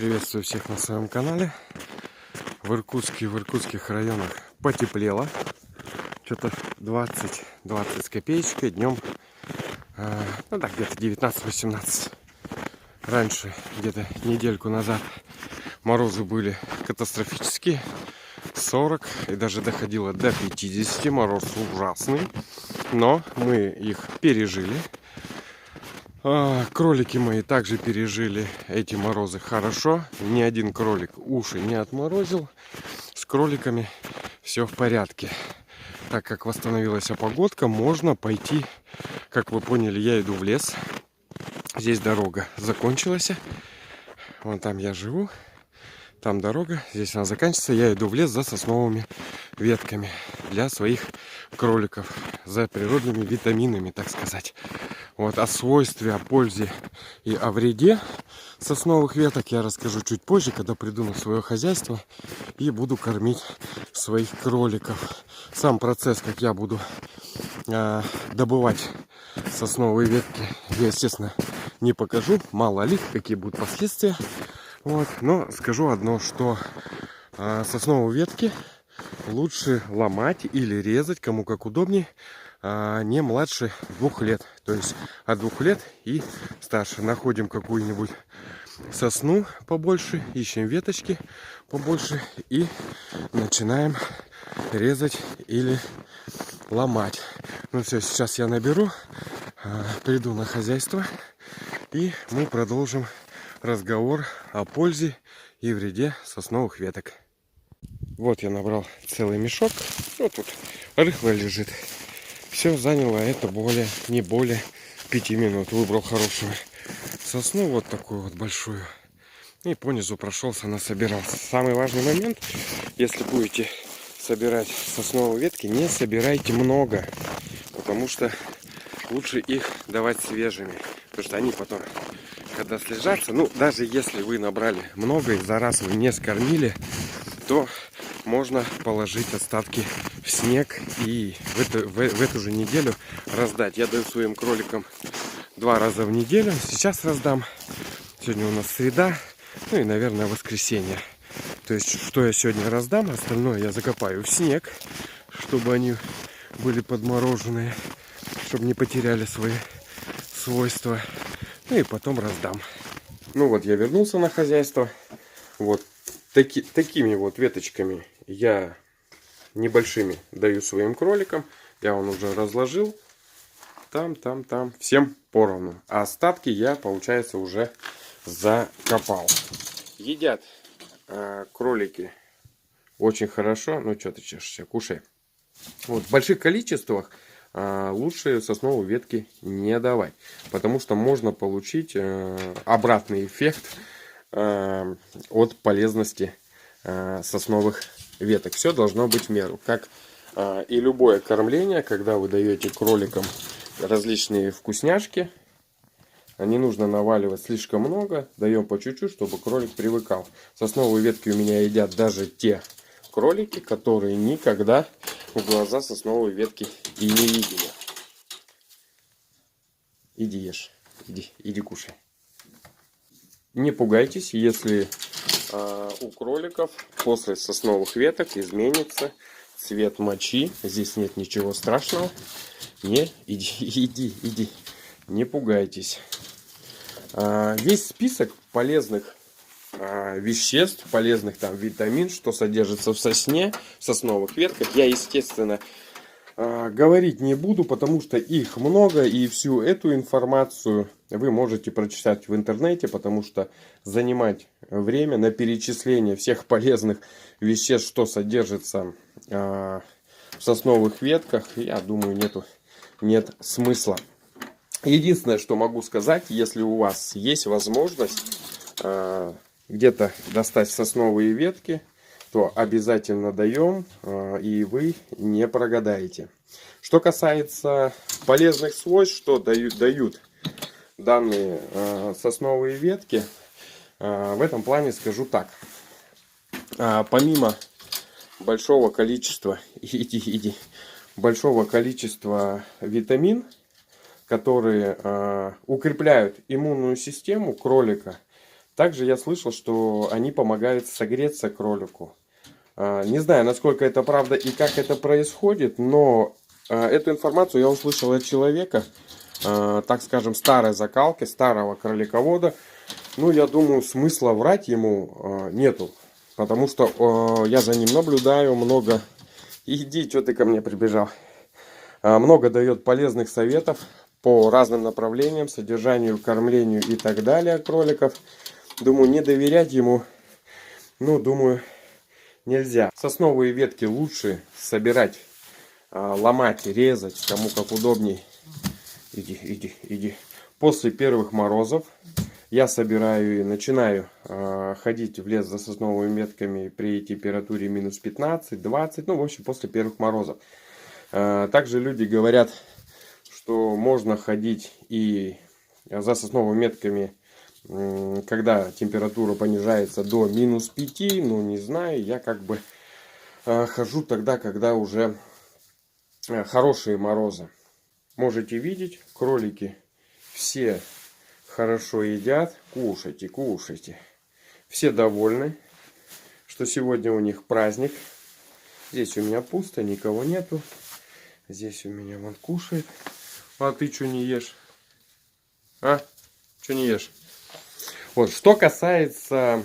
Приветствую всех на своем канале. В иркутских районах потеплело. Что-то 20 с копеечкой. Днем, ну да, где-то 19-18. Раньше, где-то недельку назад, морозы были катастрофические. 40 и даже доходило до 50. Мороз ужасный. Но мы их пережили. Кролики мои также пережили эти морозы хорошо. Ни один кролик уши не отморозил. С кроликами все в порядке. Так как восстановилась погодка, можно пойти. Как вы поняли, я иду в лес. Здесь дорога закончилась. Вон там я живу. Там дорога. Здесь она заканчивается. Я иду в лес за сосновыми ветками для своих кроликов. За природными витаминами, так сказать. Вот о свойстве, о пользе и о вреде сосновых веток я расскажу чуть позже, когда приду на свое хозяйство и буду кормить своих кроликов. Сам процесс, как я буду добывать сосновые ветки, я, естественно, не покажу. Мало ли, какие будут последствия. Вот. Но скажу одно, что сосновые ветки лучше ломать или резать, кому как удобнее, не младше 2 лет. То есть от 2 лет и старше. Находим какую-нибудь сосну побольше, ищем веточки побольше и начинаем резать или ломать. Ну все, сейчас я наберу, приду на хозяйство и мы продолжим разговор о пользе и вреде сосновых веток. Вот я набрал целый мешок. Вот тут рыхло лежит. Все заняло это не более 5 минут. Выбрал хорошую сосну, вот такую вот большую. И по низу прошелся, насобирал. Самый важный момент, если будете собирать сосновые ветки, не собирайте много. Потому что лучше их давать свежими. Потому что они потом, когда слежатся, ну, даже если вы набрали много и за раз вы не скормили, то можно положить остатки в снег и в эту же неделю раздать. Я даю своим кроликам 2 раза в неделю. Сейчас раздам. Сегодня у нас среда. Ну и, наверное, воскресенье. То есть, что я сегодня раздам, остальное я закопаю в снег, чтобы они были подмороженные, чтобы не потеряли свои свойства. Ну и потом раздам. Ну вот, я вернулся на хозяйство. Вот такими вот веточками я небольшими даю своим кроликам. Я вон уже разложил. Там. Всем поровну. А остатки я, получается, уже закопал. Едят кролики очень хорошо. Ну, что ты чешешься, кушай. Вот, в больших количествах лучше сосновые ветки не давать. Потому что можно получить обратный эффект от полезности сосновых веток. Все должно быть в меру. Как и любое кормление, когда вы даете кроликам различные вкусняшки, не нужно наваливать слишком много, даем по чуть-чуть, чтобы кролик привыкал. Сосновые ветки у меня едят даже те кролики, которые никогда в глаза сосновые ветки и не видели. Иди ешь, иди кушай. Не пугайтесь, если у кроликов после сосновых веток изменится цвет мочи. Здесь нет ничего страшного. Иди. Не пугайтесь. Весь список полезных веществ, полезных там витамин, что содержится в сосне, в сосновых ветках, я, естественно, говорить не буду, потому что их много, и всю эту информацию вы можете прочитать в интернете, потому что занимать время на перечисление всех полезных веществ, что содержится в сосновых ветках, я думаю, нет смысла. Единственное, что могу сказать, если у вас есть возможность где-то достать сосновые ветки, то обязательно даем, и вы не прогадаете. Что касается полезных свойств, что дают данные сосновые ветки, в этом плане скажу так. Помимо большого количества, большого количества витамин, которые укрепляют иммунную систему кролика, Также я слышал, что они помогают согреться кролику. Не знаю, насколько это правда и как это происходит, но эту информацию я услышал от человека, так скажем, старой закалки, старого кроликовода. Ну, я думаю, смысла врать ему нету, потому что я за ним наблюдаю много. Иди, что ты ко мне прибежал? Много дает полезных советов по разным направлениям, содержанию, кормлению и так далее кроликов. Думаю, не доверять ему, ну, думаю, нельзя. Сосновые ветки лучше собирать, ломать, резать, кому как удобней. Иди. После первых морозов я собираю и начинаю ходить в лес за сосновыми ветками при температуре минус 15-20, ну, в общем, после первых морозов. Также люди говорят, что можно ходить и за сосновыми ветками, когда температура понижается до минус 5, ну, не знаю, я как бы хожу тогда, когда уже хорошие морозы. Можете видеть, кролики все хорошо едят. Кушайте. Все довольны, что сегодня у них праздник. Здесь у меня пусто, никого нету. Здесь у меня вон кушает. А ты что не ешь? А? Что не ешь? Вот, что касается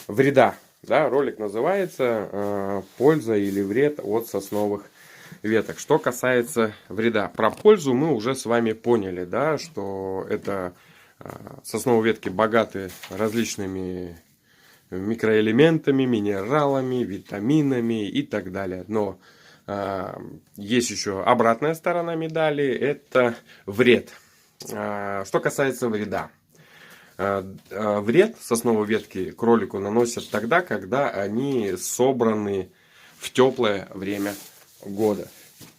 вреда, да, ролик называется «Польза или вред от сосновых веток». Что касается вреда, про пользу мы уже с вами поняли, да, что это сосновые ветки богаты различными микроэлементами, минералами, витаминами и так далее. Но есть еще обратная сторона медали, это вред. Что касается вреда. Вред сосновой ветки кролику наносят тогда, когда они собраны в теплое время года.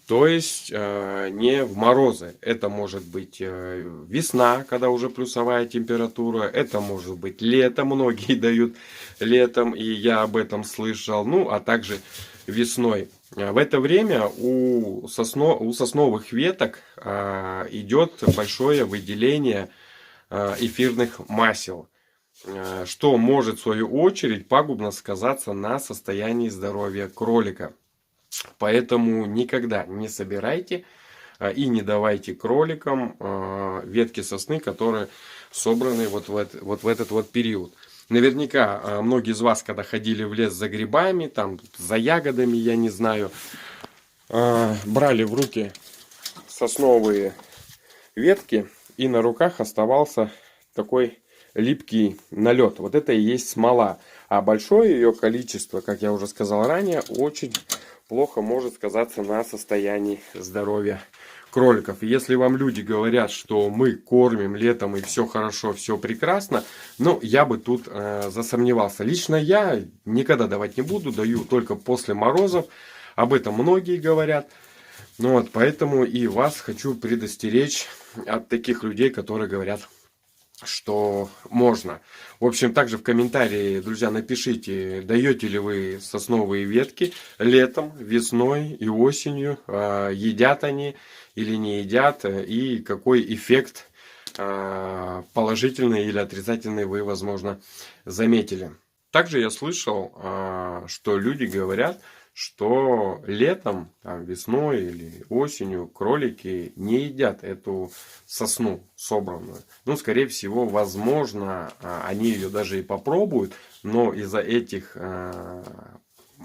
То есть не в морозы. Это может быть весна, когда уже плюсовая температура. Это может быть лето. Многие дают летом, и я об этом слышал. Ну, а также весной. В это время у сосновых веток идет большое выделение эфирных масел, что может в свою очередь пагубно сказаться на состоянии здоровья кролика. Поэтому никогда не собирайте и не давайте кроликам ветки сосны, которые собраны вот в этот вот период. Наверняка многие из вас, когда ходили в лес за грибами, там за ягодами, я не знаю, брали в руки сосновые ветки, и на руках оставался такой липкий налет. Вот это и есть смола. А большое ее количество, как я уже сказал ранее, очень плохо может сказаться на состоянии здоровья кроликов. И если вам люди говорят, что мы кормим летом и все хорошо, все прекрасно, ну, я бы тут засомневался. Лично я никогда давать не буду, даю только после морозов. Об этом многие говорят. Ну вот, поэтому и вас хочу предостеречь от таких людей, которые говорят, что можно. В общем, также в комментарии, друзья, напишите, даете ли вы сосновые ветки летом, весной и осенью, едят они или не едят, и какой эффект положительный или отрицательный вы, возможно, заметили. Также я слышал, что люди говорят, что летом, весной или осенью кролики не едят эту сосну собранную. Ну, скорее всего, возможно, они ее даже и попробуют, но из-за этих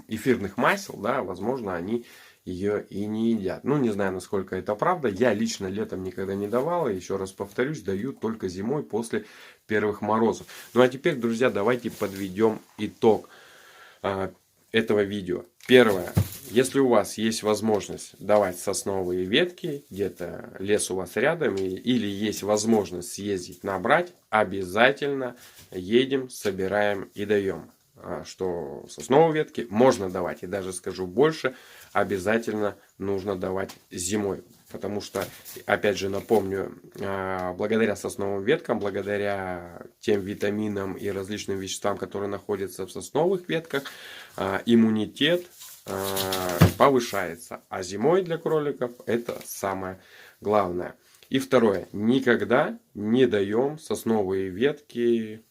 эфирных масел, да, возможно, они ее и не едят. Ну, не знаю, насколько это правда. Я лично летом никогда не давал. И еще раз повторюсь, даю только зимой после первых морозов. Ну, а теперь, друзья, давайте подведем итог этого видео. Первое. Если у вас есть возможность давать сосновые ветки, где-то лес у вас рядом, или есть возможность съездить набрать, обязательно едем, собираем и даем. Что сосновые ветки можно давать, и даже скажу больше, обязательно нужно давать зимой. Потому что, опять же, напомню, благодаря сосновым веткам, благодаря тем витаминам и различным веществам, которые находятся в сосновых ветках, иммунитет повышается. А зимой для кроликов это самое главное. И второе. Никогда не даем сосновые ветки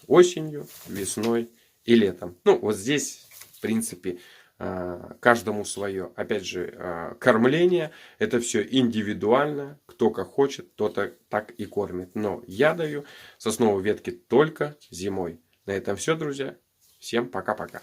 осенью, весной и летом. Ну, вот здесь, в принципе, каждому свое. Опять же, кормление, это все индивидуально. Кто как хочет, тот так и кормит. Но я даю сосновые ветки только зимой. На этом все, друзья. Всем пока-пока.